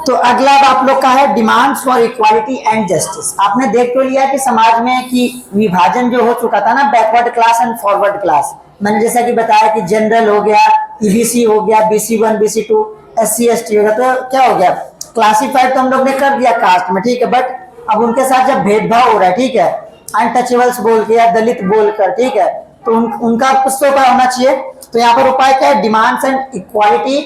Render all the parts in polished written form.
तो अगला अब आप लोग का है demands for equality and justice. आपने देख तो लिया कि समाज में कि विभाजन जो हो चुका था ना, backward class and forward class. मैंने जैसा कि बताया कि जनरल हो गया, ईबीसी हो गया, BC1 BC2 SC ST हो गया, तो क्या हो गया, क्लासिफाइड तो हम लोग ने कर दिया कास्ट में, ठीक है। बट अब उनके साथ जब भेदभाव हो रहा है, ठीक है, अनटचेबल्स बोल के या दलित बोलकर, ठीक है, तो उनका कुछ तो उपाय होना चाहिए। तो यहाँ पर उपाय क्या है, demands and equality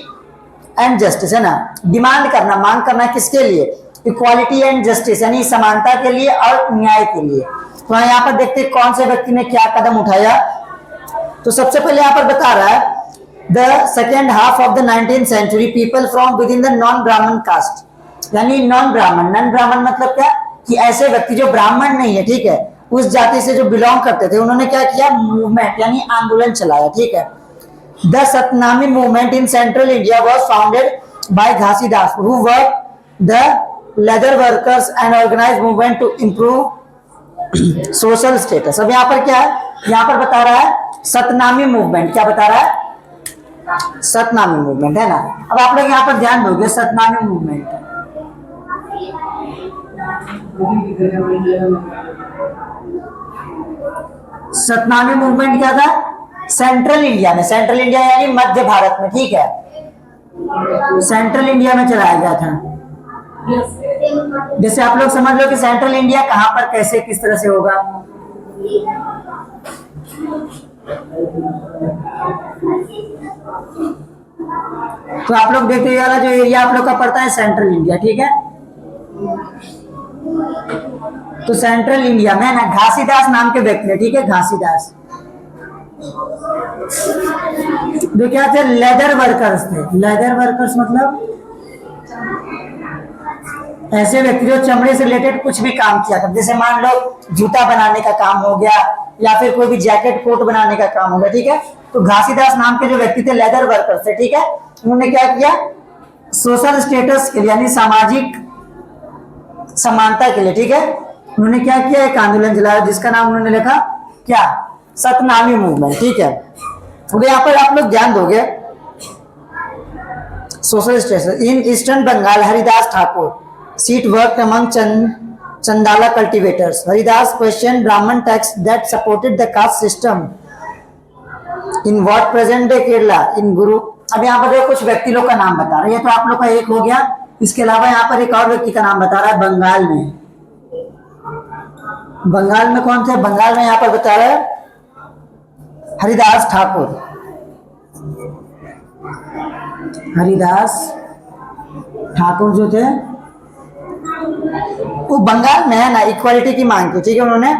and justice, है ना। डिमांड करना, मांग करना किसके लिए, इक्वालिटी एंड जस्टिस, यानी समानता के लिए और न्याय के लिए। तो यहाँ पर देखते हैं कौन से व्यक्ति ने क्या कदम उठाया। तो सबसे पहले यहाँ पर बता रहा है, the second half of the 19th century people from within the non Brahmin caste, यानी नॉन ब्राह्मण मतलब क्या, कि ऐसे व्यक्ति जो ब्राह्मण नहीं है, ठीक है, उस जाति से जो बिलोंग करते थे, उन्होंने क्या किया, मूवमेंट यानी आंदोलन चलाया, ठीक है। The Satnami movement in Central India was founded by Ghasidas, who worked the leather workers and organized movement to improve social status। अब यहाँ पर क्या है, यहाँ पर बता रहा है सतनामी मूवमेंट, क्या बता रहा है, सतनामी मूवमेंट, है ना। अब आप लोग यहाँ पर ध्यान दोगे, सतनामी मूवमेंट, सतनामी मूवमेंट क्या था, सेंट्रल इंडिया में, सेंट्रल इंडिया यानी मध्य भारत में, ठीक है, सेंट्रल इंडिया में चलाया गया था। जैसे आप लोग समझ लो कि सेंट्रल इंडिया कहां पर कैसे किस तरह से होगा। तो आप लोग देखते वाला जो एरिया आप लोग का पड़ता है सेंट्रल इंडिया, ठीक है। तो सेंट्रल इंडिया में ना घासीदास नाम के व्यक्ति है, ठीक है, घासीदास, जो क्या थे, लेदर वर्कर्स थे। लेदर वर्कर्स मतलब ऐसे व्यक्ति जो चमड़े से रिलेटेड कुछ भी काम किया था, जैसे मान लो जूता बनाने का काम हो गया या फिर कोई भी जैकेट कोट बनाने का काम हो गया, ठीक है। तो घासीदास नाम के जो व्यक्ति थे, लेदर वर्कर्स थे, ठीक है, उन्होंने क्या किया, सोशल स्टेटस के लिए यानी सामाजिक समानता के लिए, ठीक है, उन्होंने क्या किया, एक आंदोलन चलाया जिसका नाम उन्होंने लिखा क्या, सतनामी मूवमेंट, ठीक है। तो यहाँ पर आप लोग ध्यान दोगे, social status in eastern Bengal, Haridas Thakur sought work among Chandala cultivators. Haridas question Brahmin texts that supported the caste system in what present day Kerala in guru. अब यहाँ पर कुछ व्यक्ति लोग का नाम बता रहा है, ये तो आप लोग का एक हो गया। इसके अलावा यहाँ पर एक और व्यक्ति का नाम बता रहा है, बंगाल में, बंगाल में कौन थे, बंगाल में यहाँ पर बता रहा है हरिदास ठाकुर। हरिदास ठाकुर जो थे वो बंगाल में है ना, इक्वालिटी की मांग की, ठीक है। उन्होंने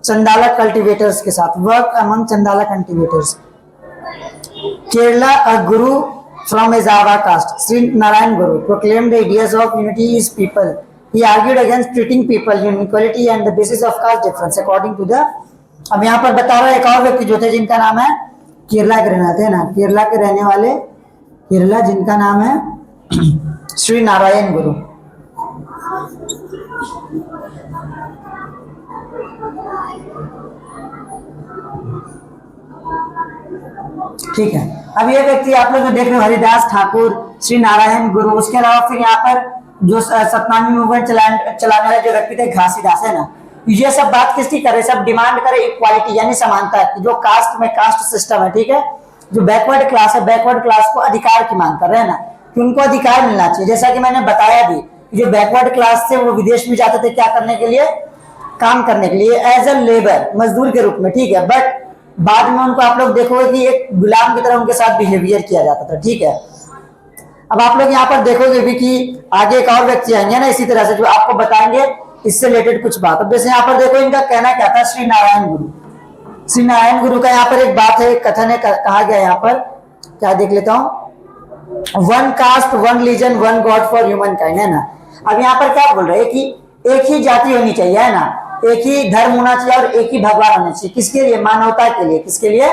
चंदाला कल्टिवेटर्स के साथ, work among Chandala cultivators. Kerala a guru from a Ezhava caste, Shri Narayana Guru proclaimed the ideas of unity is people. He argued against treating people inequality and the basis of caste difference according to the। अब यहाँ पर बता रहा है एक और व्यक्ति जो थे जिनका नाम है, केरला के रहने थे ना, केरला के रहने वाले, केरला, जिनका नाम है श्री नारायण गुरु। ठीक है। अब ये व्यक्ति आप लोग जो देख रहे हो, हरिदास ठाकुर, श्री नारायण गुरु, उसके अलावा फिर यहाँ पर जो सतनामी मूवमेंट चलाने वाले जो व्यक्ति थे, घासीदास, है ना। ये सब बात किसकी करे, सब डिमांड करे इक्वालिटी यानी समानता की, जो कास्ट में, कास्ट सिस्टम है, ठीक है, जो बैकवर्ड क्लास है, बैकवर्ड क्लास को अधिकार की मांग कर रहे हैं ना, कि उनको अधिकार मिलना चाहिए। जैसा कि मैंने बताया भी, जो बैकवर्ड क्लास थे वो विदेश में जाते थे, क्या करने के लिए, काम करने के लिए, एज ए लेबर, मजदूर के रूप में, ठीक है। बट बाद में उनको आप लोग देखोगे कि एक गुलाम की तरह उनके साथ बिहेवियर किया जाता था, ठीक है। अब आप लोग यहाँ पर देखोगे भी कि आगे एक और व्यक्ति आएंगे ना इसी तरह से, जो आपको बताएंगे इससे रिलेटेड कुछ बात। अब जैसे यहाँ पर देखो इनका कहना क्या था, श्री नारायण गुरु, श्री नारायण गुरु का यहाँ पर एक बात है, कथन है, कहा गया यहाँ पर, क्या देख लेता हूँ, one cast one religion one God for human kind, है ना। अब यहाँ पर क्या बोल रहे हैं कि एक ही जाति होनी चाहिए, है ना, एक ही धर्म होना चाहिए और एक ही भगवान होना चाहिए, किसके लिए, मानवता के लिए, किसके लिए।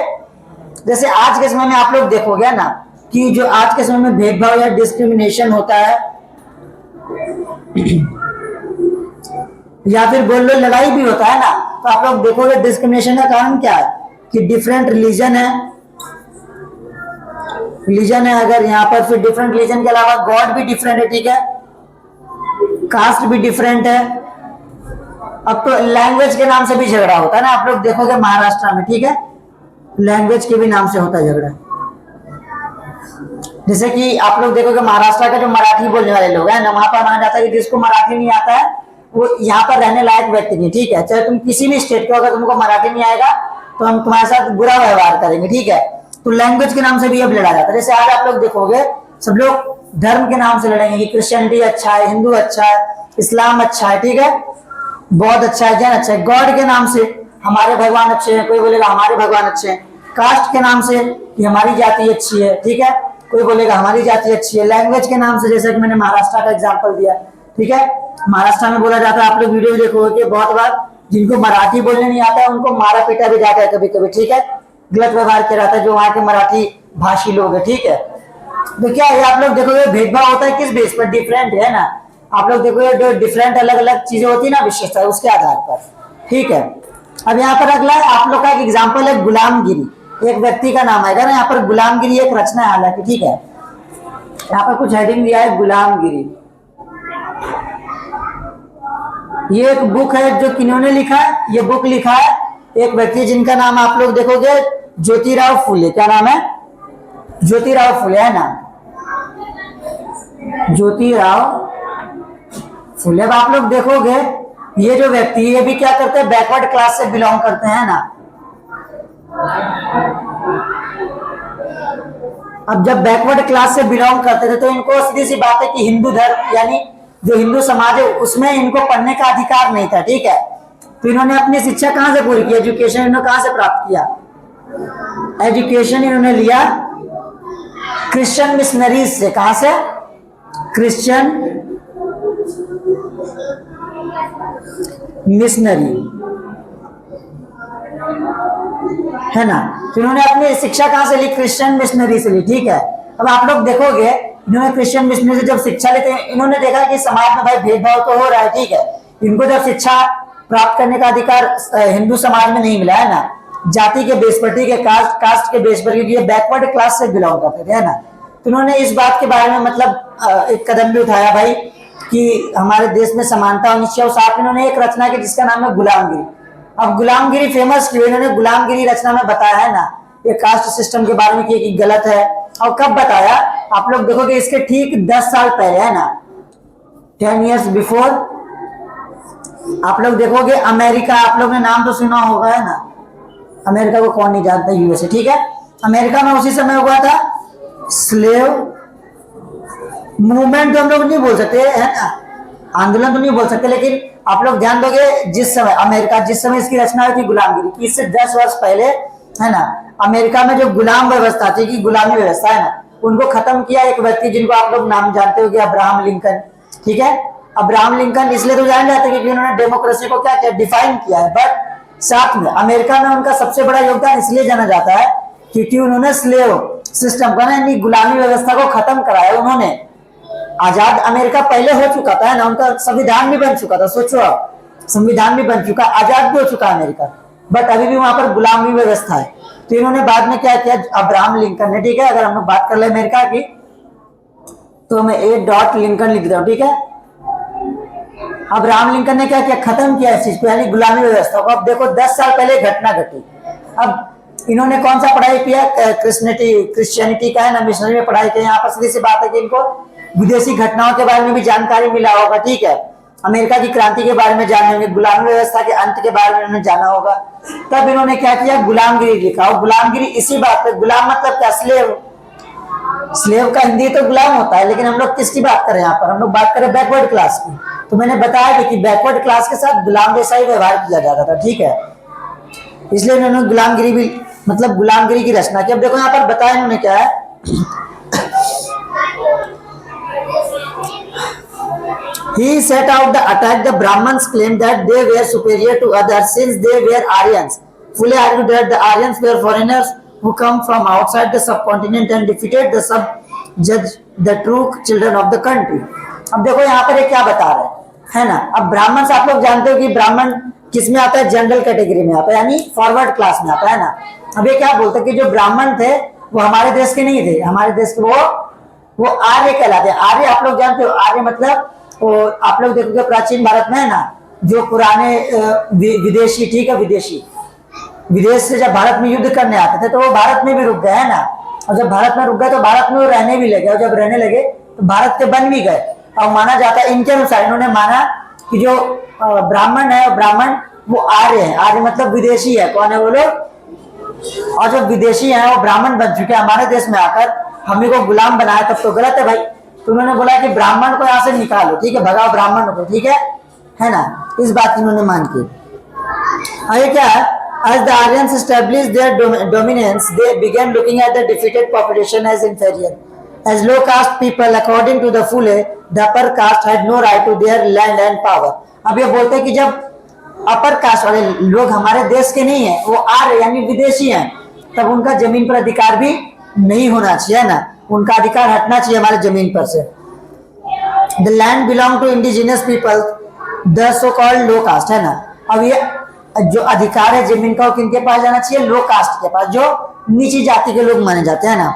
जैसे आज के समय में आप लोग देखोगे ना कि जो आज के समय में भेदभाव या डिस्क्रिमिनेशन होता है, या फिर बोल लो लड़ाई भी होता है ना, तो आप लोग देखोगे डिस्क्रिमिनेशन का कारण क्या है, कि डिफरेंट रिलीजन है, अगर यहाँ पर, फिर डिफरेंट रिलीजन के अलावा गॉड भी डिफरेंट है, ठीक है, कास्ट भी डिफरेंट है। अब तो लैंग्वेज के नाम से भी झगड़ा होता है ना, आप लोग देखोगे महाराष्ट्र में, ठीक है, लैंग्वेज के भी नाम से होता है झगड़ा। जैसे कि आप लोग देखोगे महाराष्ट्र का जो मराठी बोलने वाले लोग हैं ना, वहां पर माना जाता है कि जिसको मराठी नहीं आता है वो यहाँ पर रहने लायक व्यक्ति नहीं, ठीक है। चाहे तुम किसी भी स्टेट के हो, अगर तुमको मराठी नहीं आएगा तो हम तुम्हारे साथ बुरा व्यवहार करेंगे, ठीक है। तो लैंग्वेज के नाम से भी अब लड़ा जाता है। जैसे आज आप लोग देखोगे सब लोग धर्म के नाम से लड़ेंगे कि क्रिश्चियनिटी अच्छा है, हिंदू अच्छा है, इस्लाम अच्छा है, ठीक है, बौद्ध अच्छा है, जैन अच्छा है। गॉड के नाम से हमारे भगवान अच्छे हैं, कोई बोलेगा हमारे भगवान अच्छे हैं। कास्ट के नाम से कि हमारी जाति अच्छी है, ठीक है, कोई बोलेगा हमारी जाति अच्छी है। लैंग्वेज के नाम से, जैसे कि मैंने महाराष्ट्र का एग्जांपल दिया, ठीक है, महाराष्ट्र में बोला जाता है, आप लोग वीडियो देखोगे कि बहुत बार जिनको मराठी बोलने नहीं आता है उनको मारा पीटा भी जाता है कभी कभी, ठीक है, गलत व्यवहार किया जाता है जो वहाँ के मराठी भाषी लोग है, ठीक है। तो क्या है, आप लोग देखोगे भेदभाव होता है किस बेस पर, डिफरेंट है ना, आप लोग देखोगे जो डिफरेंट अलग अलग चीजें होती है ना, विशेषता उसके आधार पर, ठीक है। अब यहाँ पर अगला आप लोग का एक एग्जाम्पल है गुलामगिरी, एक व्यक्ति का नाम आएगा ना यहाँ पर। गुलामगिरी एक रचना है हालांकि, ठीक है, यहाँ पर कुछ हेडिंग दिया है गुलामगिरी। ये एक बुक है जो किन्होंने लिखा है, ये बुक लिखा है एक व्यक्ति जिनका नाम आप लोग देखोगे ज्योतिराव फुले। क्या नाम है? ज्योतिराव फुले, है ना, ज्योतिराव फुले। अब आप लोग देखोगे ये जो व्यक्ति, ये भी क्या करते हैं, बैकवर्ड क्लास से बिलोंग करते हैं ना। अब जब बैकवर्ड क्लास से बिलोंग करते थे तो इनको सीधी सी बात है कि हिंदू धर्म यानी जो हिंदू समाज है उसमें इनको पढ़ने का अधिकार नहीं था, ठीक है। तो इन्होंने अपनी शिक्षा कहां से पूरी की, एजुकेशन इन्होंने कहां से प्राप्त किया, एजुकेशन इन्होंने लिया क्रिश्चियन मिशनरीज से। कहां से? क्रिश्चियन मिशनरी, है ना। तो इन्होंने अपनी शिक्षा कहां से ली, क्रिश्चियन मिशनरी से ली, ठीक है। अब आप लोग देखोगे इन्होंने क्रिश्चियन मिशनरी से जब शिक्षा लेते हैं, इन्होंने देखा कि समाज में भाई भेदभाव तो हो रहा है, ठीक है। इनको जब शिक्षा प्राप्त करने का अधिकार हिंदू समाज में नहीं मिला, है ना, जाति के बेस पर, ठीक है, कास्ट के बेस पर, क्योंकि ये बैकवर्ड क्लास से बिलोंग करते थे, है ना। तो इन्होंने इस बात के बारे में मतलब एक कदम भी उठाया भाई कि हमारे देश में समानता होनी चाहिए। और साथ में इन्होंने एक रचना की जिसका नाम है गुलामगिरी। अब गुलामगिरी फेमस क्यों? इन्होंने गुलामगिरी रचना में बताया है ना ये कास्ट सिस्टम के बारे में कि गलत है। और कब बताया? आप लोग देखोगे इसके ठीक 10 साल पहले, है ना, 10 years बिफोर। आप लोग देखोगे अमेरिका, आप लोग ने नाम तो सुना होगा, है ना, अमेरिका को कौन नहीं जानता, यूएसए, ठीक है। अमेरिका में उसी समय हुआ था स्लेव मूवमेंट, तो हम लोग नहीं बोल सकते, है ना, आंदोलन तो नहीं बोल सकते, लेकिन आप लोग ध्यान दोगे जिस समय अमेरिका, जिस समय इसकी रचना हुई थी गुलामगिरी की, इससे 10 वर्ष पहले, है ना, अमेरिका में जो गुलाम व्यवस्था थी, कि गुलामी व्यवस्था, है ना, उनको खत्म किया एक व्यक्ति जिनको आप लोग नाम जानते हो, अब्राहम लिंकन, ठीक है। अब्राहम लिंकन इसलिए तो जान जाते हैं क्योंकि उन्होंने डेमोक्रेसी को क्या किया, डिफाइन किया है। बट साथ में अमेरिका में उनका सबसे बड़ा योगदान इसलिए जाना जाता है क्योंकि उन्होंने स्लेव सिस्टम का ना, गुलामी व्यवस्था को खत्म कराया उन्होंने। आजाद अमेरिका पहले हो चुका था, है ना, उनका संविधान भी बन चुका था, सोचो आप, संविधान भी बन चुका, आजाद भी हो चुका अमेरिका, बट अभी भी वहां पर गुलामी व्यवस्था है। तो इन्होंने बाद में क्या किया, अब्राहम लिंकन ने, ठीक है, अगर हम लोग बात कर ले अमेरिका की तो मैं A. लिंकन लिख रहा हूं, ठीक है। अब्राहम लिंकन ने क्या किया, खत्म किया इस चीज को, यानी गुलामी व्यवस्था को। अब देखो 10 साल पहले घटना घटी। अब इन्होंने कौन सा पढ़ाई किया, क्रिश्चियनिटी का, है ना, मिशनरी में पढ़ाई की। यहाँ पर सीधी सी बात है कि इनको विदेशी घटनाओं के बारे में भी जानकारी मिला होगा, ठीक है, अमेरिका की क्रांति के बारे में जाने होंगे, गुलामी व्यवस्था के अंत के बारे में उन्होंने जाना होगा। तब इन्होंने क्या किया, गुलामगिरी लिखा। और गुलामगिरी इसी बात पे, गुलाम मतलब क्या, स्लेव। स्लेव का हिंदी तो गुलाम होता है, लेकिन हम लोग किसकी बात करें यहाँ पर, हम लोग बात करें बैकवर्ड क्लास की। तो मैंने बताया कि बैकवर्ड क्लास के साथ गुलाम जैसा ही व्यवहार किया जाता था, ठीक है, इसलिए उन्होंने गुलामगिरी भी मतलब गुलामगिरी की रचना की। अब देखो यहाँ पर बताया इन्होंने क्या है, He set out to attack the Brahmins' claim that they were superior to others since they were Aryans. Fule argued that the Aryans were foreigners who come from outside the subcontinent and defeated the subjudged the true children of the country. अब देखो यहाँ पर ये क्या बता रहे हैं, है ना। अब ब्राह्मण आप लोग जानते हो कि ब्राह्मण किस में आता है, जनरल कैटेगरी में आता है, यानी फॉरवर्ड क्लास में आता है ना। अब ये क्या बोलते हैं कि जो ब्राह्मण थे वो हमारे देश के नहीं थे, हमारे देश के वो आर्य कहलाते हैं। आर्य आप लोग जानते हो, आर्य मतलब वो आप लोग देखोगे प्राचीन भारत में है ना, जो पुराने विदेशी, ठीक है, विदेश से जब भारत में युद्ध करने आते थे तो वो भारत में भी रुक गए है ना, और जब भारत में रुक गए तो भारत में वो रहने भी लगे, और जब रहने लगे तो भारत के बन भी गए। और माना जाता है, इनके अनुसार इन्होंने माना कि जो ब्राह्मण है, ब्राह्मण वो आर्य है, आर्य मतलब विदेशी है। कौन है वो लोग? और जो विदेशी है वो ब्राह्मण बन चुके हैं, हमारे देश में आकर हमें को गुलाम बनाया, तब तो गलत है भाई। तो उन्होंने बोला कि ब्राह्मण को यहाँ से निकालो, ठीक है, भगाओ ब्राह्मण को, ठीक है ना, इस बात की इन्होंने मान की। आगे क्या है, as the Aryans established their dominance, they began looking at the defeated population as inferior. As low caste people, according to the Phule, the upper caste had no right to their land and power. अब ये बोलते हैं कि जब upper caste वाले लोग हमारे देश के नहीं है, वो आर्य यानी विदेशी हैं, तब उनका जमीन पर अधिकार भी नहीं होना चाहिए ना, उनका अधिकार हटना चाहिए हमारे जमीन पर से। The land belong to indigenous people, the so called low caste, है ना। अब ये जो अधिकार है जमीन का, वो किनके पास जाना चाहिए? लो कास्ट के पास, जो नीची जाति के लोग माने जाते हैं ना।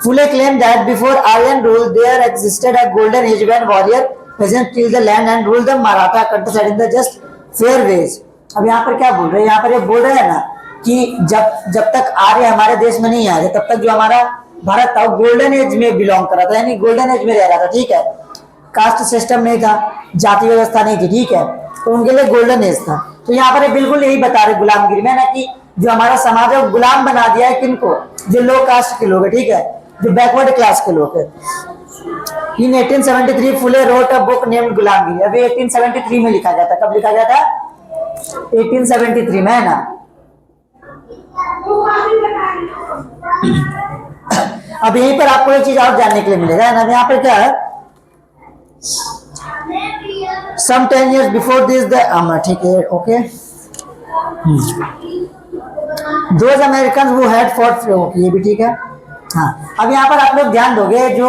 Phule claim that before Aryan rule there existed a golden age when warrior present till the land and rule the Maratha countryside in the just fair ways. अब यहाँ पर क्या बोल रहे हैं? यहाँ पर ये बोल रहे हैं ना कि जब तक आर्य हमारे देश में नहीं आए, तब तक जो हमारा भारत था वो गोल्डन एज में बिलोंग कर रहा था, यानी गोल्डन एज में रह रहा था, ठीक है। कास्ट सिस्टम नहीं था, जाति व्यवस्था नहीं थी, ठीक है, तो उनके लिए गोल्डन एज था। तो यहाँ पर बिल्कुल यही बता रहे गुलामगिरी में ना, कि जो हमारा समाज है वो गुलाम बना दिया है किनको? जो लो कास्ट के लोग है, ठीक है, जो बैकवर्ड क्लास के लोग है। इन 1873 फुले रोट अ बुक नेम्ड गुलामगिरी। अभी 1873 में लिखा गया था। कब लिखा गया था? 1873 में, है ना। अब यहीं पर आपको एक चीज और जानने के लिए मिलेगा ना, यहाँ पर क्या है, some 10 years before this the ठीक है, okay, those Americans who had fought, okay, ये भी ठीक है। हाँ, अब यहाँ पर आप लोग ध्यान दोगे, जो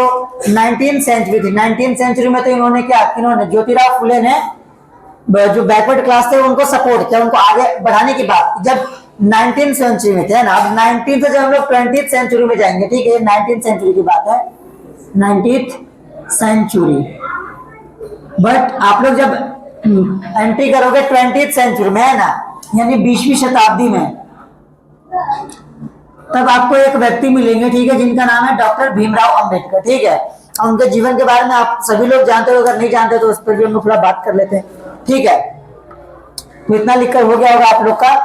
19th सेंचुरी थी, 19th सेंचुरी में तो इन्होंने क्या, इन्होंने ज्योतिराव फुले ने जो बैकवर्ड क्लास थे उनको सपोर्ट किया, उनको आगे बढ़ाने की बात, जब 19th सेंचुरी में थे ना। अब 19th से जब हम लोग 20th सेंचुरी में जाएंगे, ठीक है, 19th सेंचुरी की बात है, 19th सेंचुरी। बट आप लोग जब एंट्री करोगे 20th सेंचुरी में, है ना, यानी 20वीं शताब्दी में, तब आपको एक व्यक्ति मिलेंगे, ठीक है, जिनका नाम है डॉक्टर भीमराव अंबेडकर, ठीक है। और उनके जीवन के बारे में आप सभी लोग जानते हो, अगर नहीं जानते तो उस पर भी हम लोग थोड़ा बात कर लेते हैं, ठीक है। तो इतना लिखकर हो गया होगा आप लोग का।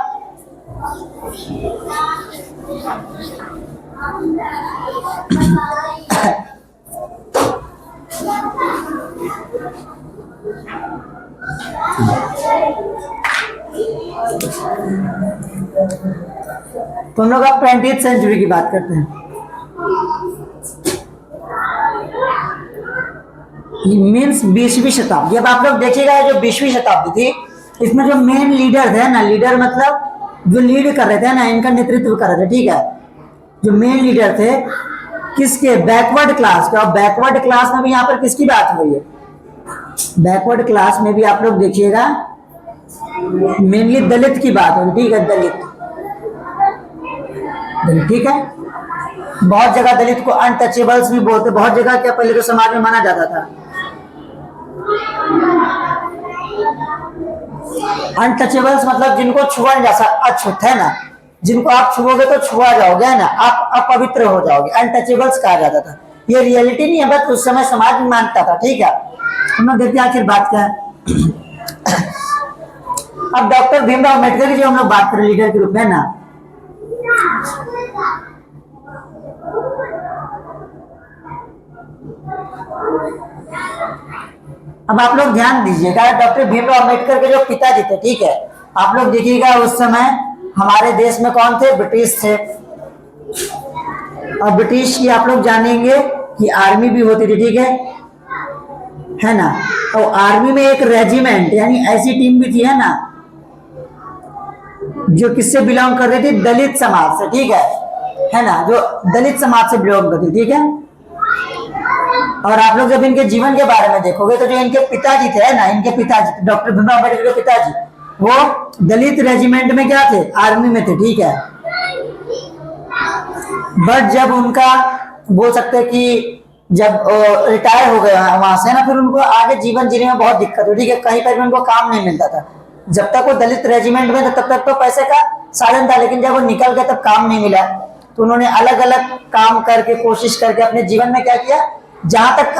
तो हम लोग अब 20th सेंचुरी की बात करते हैं। मीन्स 20वीं शताब्दी। अब आप लोग देखिएगा, जो 20वीं शताब्दी थी, इसमें जो मेन लीडर थे ना, लीडर मतलब जो लीड कर रहे थे ना, इनका नेतृत्व कर रहे थे, ठीक है, जो मेन लीडर थे किसके? बैकवर्ड क्लास के। और बैकवर्ड क्लास में भी यहाँ पर किसकी बात हो रही है? बैकवर्ड क्लास में भी आप लोग देखिएगा मेनली दलित की बात हो, ठीक है, दलित, ठीक है। बहुत जगह दलित को अनटचेबल्स भी बोलते, बहुत जगह क्या पहले तो समाज में माना जाता था अनटचेबल्स, मतलब जिनको छुआ नहीं जा सकता, अछूत, है ना, जिनको आप छुओगे तो छुआ जाओगे, है ना, आप अपवित्र हो जाओगे, अनटचेबल्स कहा जाता था। ये रियलिटी नहीं है, बस उस समय समाज में मानता था, ठीक है। हम लोग देखते हैं आखिर बात क्या है। अब डॉक्टर भीमराव अम्बेडकर की जो हम लोग बात करें लीडर के रूप में ना, अब आप लोग ध्यान दीजिएगा, डॉक्टर भीमराव अम्बेडकर के जो पिताजी थे, ठीक है, आप लोग देखिएगा उस समय हमारे देश में कौन थे? ब्रिटिश थे। और ब्रिटिश की आप लोग जानेंगे कि आर्मी भी होती थी, ठीक है ना। और आर्मी में एक रेजिमेंट यानी ऐसी टीम भी थी, है ना, जो किससे बिलोंग कर रही थी? दलित समाज से, ठीक है ना, जो दलित समाज से बिलोंग करती, ठीक है। और आप लोग जब इनके जीवन के बारे में देखोगे तो जो इनके पिताजी थे ना, इनके पिताजी डॉक्टर भीमराव अम्बेडकर के पिताजी, वो दलित रेजिमेंट में क्या थे? आर्मी में थे, ठीक है। बट जब उनका बोल सकते हैं कि जब रिटायर हो गए वहां से ना, फिर उनको आगे जीवन जीने में बहुत दिक्कत हुई, ठीक है, कहीं पर भी उनको काम नहीं मिलता था। जब तक वो दलित रेजिमेंट में था तब तक तो पैसे का साधन था, लेकिन जब वो निकल गए तब काम नहीं मिला। तो उन्होंने अलग अलग काम करके, कोशिश करके अपने जीवन में क्या किया, जहां तक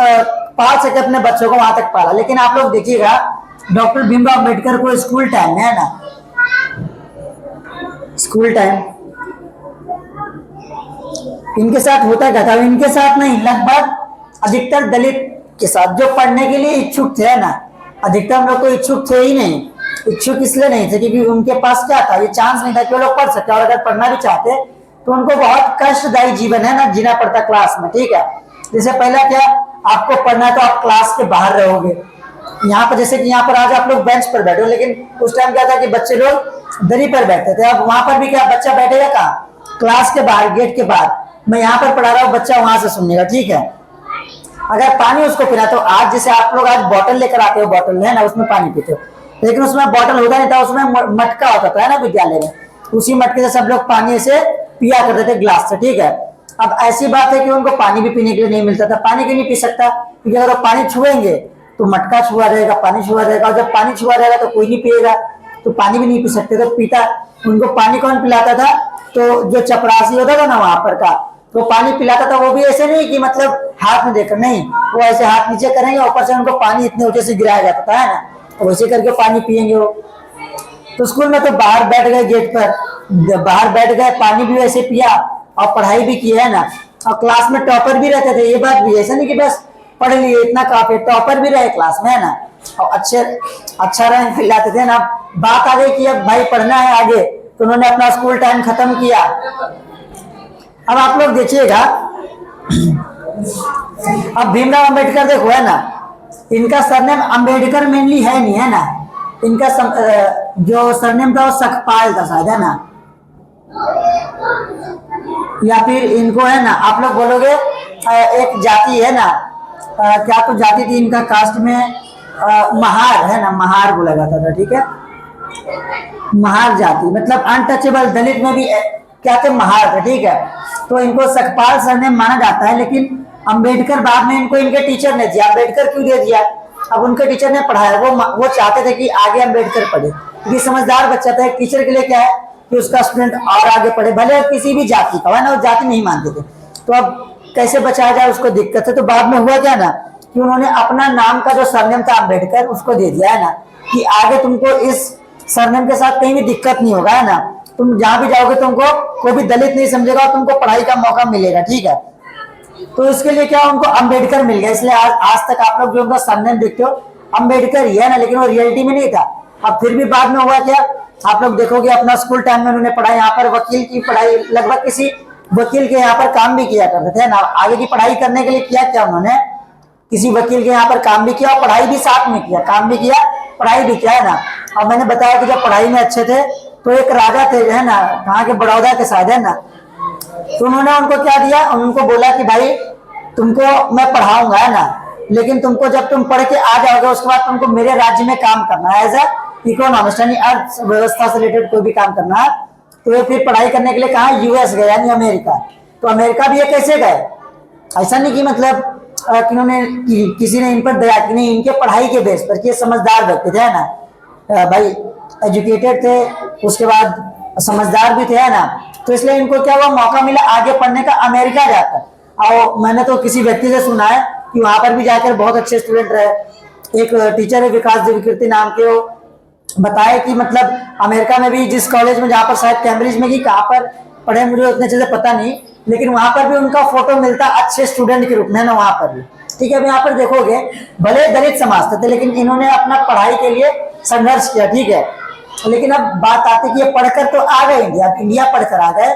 पाल सके अपने बच्चों को वहां तक पाला। लेकिन आप लोग देखिएगा, डॉक्टर भीमराव अम्बेडकर को स्कूल टाइम में, है ना, स्कूल टाइम इनके साथ होता क्या था, इनके साथ नहीं, लगभग अधिकतर दलित के साथ जो पढ़ने के लिए इच्छुक थे ना, अधिकतर हम लोग को इच्छुक थे ही नहीं। इच्छुक इसलिए नहीं थे क्योंकि उनके पास क्या था, ये चांस नहीं था कि वो लोग पढ़ सकते, और अगर पढ़ना भी चाहते तो उनको बहुत कष्टदायी जीवन है ना जीना पड़ता क्लास में, ठीक है। जैसे पहला क्या, आपको पढ़ना है तो आप क्लास के बाहर रहोगे। यहाँ पर जैसे कि यहाँ पर आज आप लोग बेंच पर बैठे हो, लेकिन उस टाइम क्या था कि बच्चे लोग दरी पर बैठते थे। अब वहां पर भी क्या, बच्चा बैठेगा कहाँ, क्लास के बाहर, गेट के बाहर। मैं यहाँ पर पढ़ा रहा हूँ, बच्चा वहां से सुनेगा, ठीक है। अगर पानी उसको पीना, तो आज जैसे आप लोग आज बॉटल लेकर आते हो, बॉटल है ना, उसमें पानी पीते हो, लेकिन उसमें बॉटल होता नहीं था, उसमें मटका होता था, है ना, विद्यालय में। उसी मटके से सब लोग पानी से पिया करते थे, ग्लास से, ठीक है। अब ऐसी बात है कि उनको पानी भी पीने के लिए नहीं मिलता था। पानी क्यों नहीं पी सकता, क्योंकि अगर पानी छुएंगे तो मटका छुआ रहेगा, पानी छुआ रहेगा, और जब पानी छुआ रहेगा तो कोई नहीं पिएगा, तो पानी भी नहीं पी सकते। तो पीता, उनको पानी कौन पिलाता था, तो जो चपरासी होता था ना वहां पर का, तो पानी पिलाता था। वो भी ऐसे नहीं कि मतलब हाथ में देकर, नहीं, वो ऐसे हाथ नीचे करेंगे, ऊपर से उनको पानी इतने ऊंचे से गिराया जाता था, है ना, तो वैसे करके पानी पियेंगे वो। तो स्कूल में तो बाहर बैठ गए, गेट पर बाहर बैठ गए, पानी भी वैसे पिया और पढ़ाई भी की, है ना। और क्लास में टॉपर भी रहते थे, ये बात भी, ऐसा नहीं कि बस पढ़ लिए इतना काफी, टॉपर भी रहे क्लास में, है ना, और अच्छा रैंक लाते थे ना। बात आ गई कि अब भाई पढ़ना है आगे, तो उन्होंने अपना स्कूल टाइम खत्म किया। अब आप लोग देखिएगा, अब भीमराव अंबेडकर देखो, है ना, इनका सरनेम अंबेडकर मेनली है नहीं, है ना, इनका जो सरनेम था वो सखपाल था शायद, है ना, या फिर इनको, है ना, आप लोग बोलोगे एक जाति है ना, क्या तो जाति थी इनका कास्ट में, महार, है ना, महार बोला जाता था, ठीक है। महार जाति मतलब अनटचेबल, दलित में भी क्या थे, महार थे, ठीक है। तो इनको सखपाल सरनेम माना जाता है। लेकिन अंबेडकर बाद में इनको इनके टीचर ने दिया। अंबेडकर क्यों दे दिया, अब उनके टीचर ने पढ़ाया, वो चाहते थे कि आगे अंबेडकर पढ़े, क्योंकि समझदार बच्चा था। टीचर के लिए क्या है कि उसका स्टूडेंट और आगे पढ़े, भले किसी भी जाति का, है ना, वो जाति नहीं मानते थे। तो अब कैसे बचाया जाए, उसको दिक्कत है। तो बाद में हुआ क्या ना, कि उन्होंने अपना नाम का जो सरनेम था अंबेडकर, उसको दे दिया, है ना, कि आगे तुमको इस सरनेम के साथ कहीं भी दिक्कत नहीं होगा, है ना, तुम जहां भी जाओगे तुमको कोई भी दलित नहीं समझेगा और तुमको पढ़ाई का मौका मिलेगा, ठीक है। तो इसके लिए क्या उनको अंबेडकर मिल गया, इसलिए आज तक आप लोग जो उनका सरनेम देखते हो अंबेडकर ही है ना, लेकिन वो रियलिटी में नहीं था। अब फिर भी बाद में हुआ क्या, आप लोग देखोगे अपना स्कूल टाइम में उन्होंने पढ़ाई, यहाँ पर वकील की पढ़ाई, लगभग किसी वकील के यहाँ पर काम भी किया करते थे ना। आगे की पढ़ाई करने के लिए किया क्या उन्होंने, किसी वकील के यहाँ पर काम भी किया और पढ़ाई भी साथ में किया, काम भी किया पढ़ाई भी किया, है ना। और मैंने बताया कि जब पढ़ाई में अच्छे थे तो एक राजा थे, है ना, कहाँ के, बड़ौदा के साथ, है ना। तो उन्होंने उनको क्या दिया, उनको बोला कि भाई तुमको मैं पढ़ाऊंगा, है ना, लेकिन तुमको जब तुम पढ़ के आ जाओगे उसके बाद तुमको मेरे राज्य में काम करना है, एज इकोनॉमिस्ट, यानी अर्थव्यवस्था से रिलेटेड कोई भी काम करना है। तो ये फिर पढ़ाई करने के लिए कहा, यूएस गए, यानी अमेरिका। तो अमेरिका भी ये कैसे गए, ऐसा नहीं कि मतलब किसी ने इन पर दया की, नहीं, इनके पढ़ाई के बेस पर, ये समझदार व्यक्ति थे, है ना, भाई एजुकेटेड थे, उसके बाद समझदार भी थे, है ना। तो इसलिए इनको क्या हुआ, मौका मिला आगे पढ़ने का अमेरिका जाकर। और मैंने तो किसी व्यक्ति से सुना है कि वहां पर भी जाकर बहुत अच्छे स्टूडेंट रहे। एक टीचर है विकास देवकीर्ति नाम के, वो बताए कि मतलब अमेरिका में भी जिस कॉलेज में, जहाँ पर शायद कैम्ब्रिज में, कि कहाँ पर पढ़े मुझे उतने अच्छे से पता नहीं, लेकिन वहां पर भी उनका फोटो मिलता अच्छे स्टूडेंट के रूप में ना, वहां पर भी, ठीक है। अब यहाँ पर देखोगे भले दलित समाज थे, लेकिन इन्होंने अपना पढ़ाई के लिए संघर्ष किया, ठीक है। लेकिन अब बात आती है कि ये पढ़कर तो आ गए इंडिया, इंडिया पढ़कर आ गए।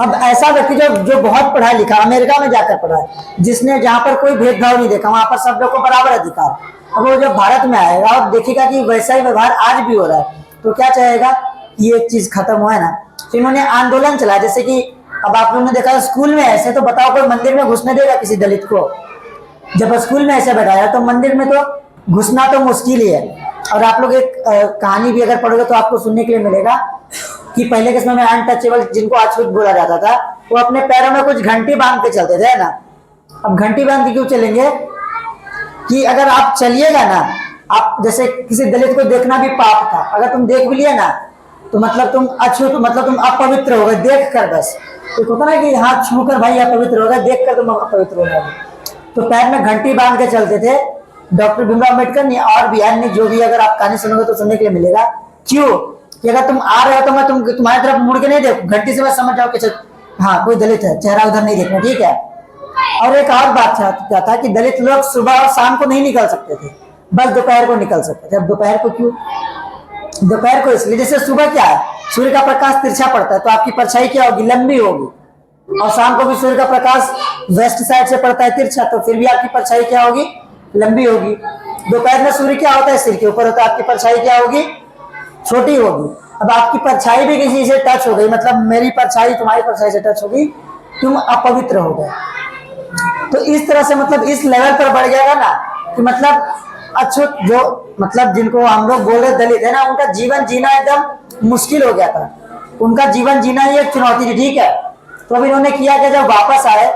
अब ऐसा व्यक्ति जो बहुत पढ़ा लिखा, अमेरिका में जाकर पढ़ा है, जिसने जहाँ पर कोई भेदभाव नहीं देखा, वहां पर सब लोग को बराबर अधिकार, अब वो जब भारत में आएगा और देखेगा कि वैसा ही व्यवहार आज भी हो रहा है, तो क्या चाहेगा कि ये चीज खत्म हुआ, है ना। तो इन्होंने आंदोलन चलाया, जैसे कि अब आप लोगों ने देखा स्कूल में ऐसे, तो बताओ कोई मंदिर में घुसने देगा किसी दलित को, जब स्कूल में ऐसे बैठाया तो मंदिर में तो घुसना तो मुश्किल ही है। और आप लोग एक कहानी भी अगर पढ़ोगे तो आपको सुनने के लिए मिलेगा कि पहले के समय में अनटचेबल, जिनको अछूत बोला जाता था, वो अपने पैरों में कुछ घंटी बांध के चलते थे, है ना। अब घंटी बांध के क्यों चलेंगे कि अगर आप चलिएगा ना, आप जैसे किसी दलित को देखना भी पाप था, अगर तुम देख भी लिया ना तो मतलब तुम अछूत, मतलब तुम अपवित्र हो गए देख कर। बस तो होता ना कि हाथ छू कर भाई अपवित्र हो गए, देख कर तुम अपवित्र हो गए। तो पैर में घंटी बांध के चलते थे डॉक्टर भीमराव अम्बेडकर ने, और भी अन्य जो भी अगर आप कहानी सुनोगे तो सुनने के लिए मिलेगा। क्यों कि अगर तुम आ रहे हो तो मैं तुम्हारी तरफ मुड़ के नहीं देखूं, घंटी से मैं समझ जाओ कि हाँ कोई दलित है, चेहरा उधर नहीं देखना, ठीक है। और एक और बात क्या था कि दलित लोग सुबह और शाम को नहीं निकल सकते थे, बस दोपहर को निकल सकते थे। अब दोपहर को क्यों? दोपहर को इसलिए जैसे सुबह क्या है, सूर्य का प्रकाश तिरछा पड़ता है तो आपकी परछाई क्या होगी, लंबी होगी, और शाम को भी सूर्य का प्रकाश वेस्ट साइड से पड़ता है तिरछा, तो फिर भी आपकी परछाई क्या होगी, लंबी होगी। दोपहर में सूर्य क्या होता है, सिर के ऊपर होता है, आपकी परछाई क्या होगी, छोटी होगी। अब आपकी परछाई भी किसी से टच हो गई, मतलब मेरी परछाई तुम्हारी परछाई से टच होगी, तुम अपवित्र हो गए। तो इस तरह से मतलब इस लेवल पर बढ़ जाएगा ना कि मतलब अछूत, जो मतलब जिनको हम लोग बोल रहे दलित है ना, उनका जीवन जीना एकदम मुश्किल हो गया था, उनका जीवन जीना ही एक चुनौती थी, ठीक है। तो अब इन्होंने किया कि जब वापस आए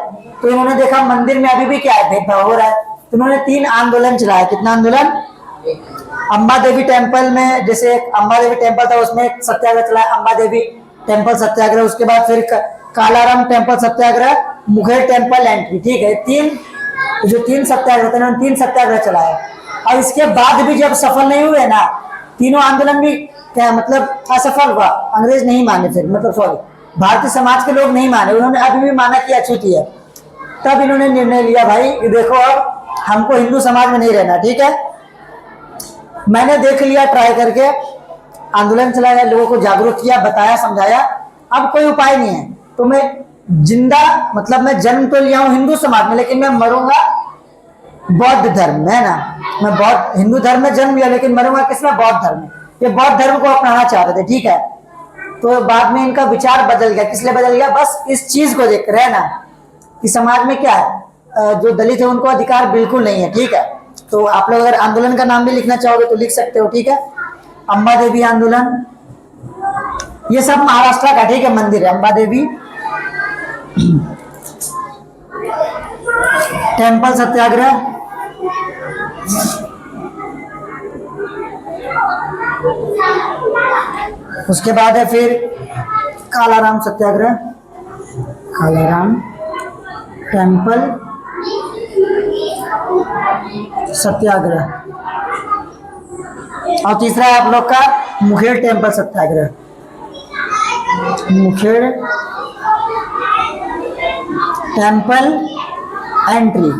तो इन्होंने देखा मंदिर में अभी भी क्या है, भेदभाव हो रहा है, तो इन्होंने 3 आंदोलन चलाया। कितना आंदोलन? अम्बा देवी टेम्पल में, जैसे अम्बा देवी टेम्पल था उसमें सत्याग्रह चलाया, अम्बा देवी टेम्पल सत्याग्रह, उसके बाद फिर कालाराम टेम्पल सत्याग्रह, मुंगेर टेम्पल एंट्री, ठीक है। 3 सत्याग्रह थे, उन्होंने 3 सत्याग्रह चलाया। और इसके बाद भी जब सफल नहीं हुए ना, तीनों आंदोलन भी क्या मतलब असफल हुआ, अंग्रेज नहीं माने, फिर मतलब सॉरी भारतीय समाज के लोग नहीं माने, उन्होंने अभी भी माना कि अछूती है। तब इन्होंने निर्णय लिया भाई कि देखो अब हमको हिंदू समाज में नहीं रहना, ठीक है। मैंने देख लिया, ट्राई करके आंदोलन चलाया, लोगों को जागरूक किया, बताया, समझाया, अब कोई उपाय नहीं है। तो मैं जिंदा, मतलब मैं जन्म तो लिया हूं हिंदू समाज में, लेकिन मैं मरूंगा बौद्ध धर्म में, है ना। मैं बौद्ध, हिंदू धर्म में जन्म लिया लेकिन मरूंगा किसमें, बौद्ध धर्म में। ये बौद्ध धर्म को अपनाना चाहते थे, ठीक है। तो बाद में इनका विचार बदल गया, किस लिए बदल गया, बस इस चीज को देख कर, है ना, कि समाज में क्या है, जो दलित है उनको अधिकार बिल्कुल नहीं है, ठीक है। तो आप लोग अगर आंदोलन का नाम भी लिखना चाहोगे तो लिख सकते हो, ठीक है। अम्बा देवी आंदोलन, ये सब महाराष्ट्र का, ठीक है, मंदिर है अम्बा देवी टेम्पल सत्याग्रह, उसके बाद है फिर कालाराम सत्याग्रह, कालाराम टेम्पल सत्याग्रह, और तीसरा है आप लोग का मुंगेर टेम्पल सत्याग्रह, मुंगेर टेम्पल एंट्री।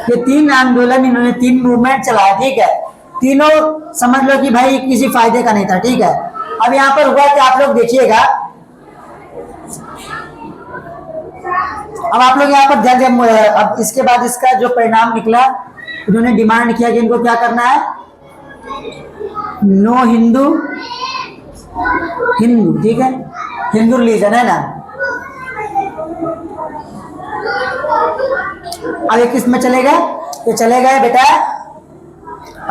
ये 3 आंदोलन इन्होंने, 3 मूवमेंट चलाया, ठीक है। तीनों समझ लो कि भाई किसी फायदे का नहीं था, ठीक है। अब यहाँ पर हुआ कि आप लोग देखिएगा, अब आप लोग यहाँ पर ध्यान दिया, अब इसके बाद इसका जो परिणाम निकला, इन्होंने डिमांड किया कि इनको क्या करना है, नो हिंदू हिंदू, ठीक है, हिंदू रिलीजन, है ना। अब ये किस में चले गए, ये चले गए बेटा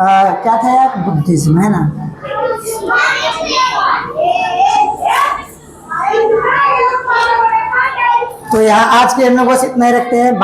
क्या था यार, बुद्धिज्म, है ना। तो यहाँ आज के हम लोग बस इतना ही रखते हैं।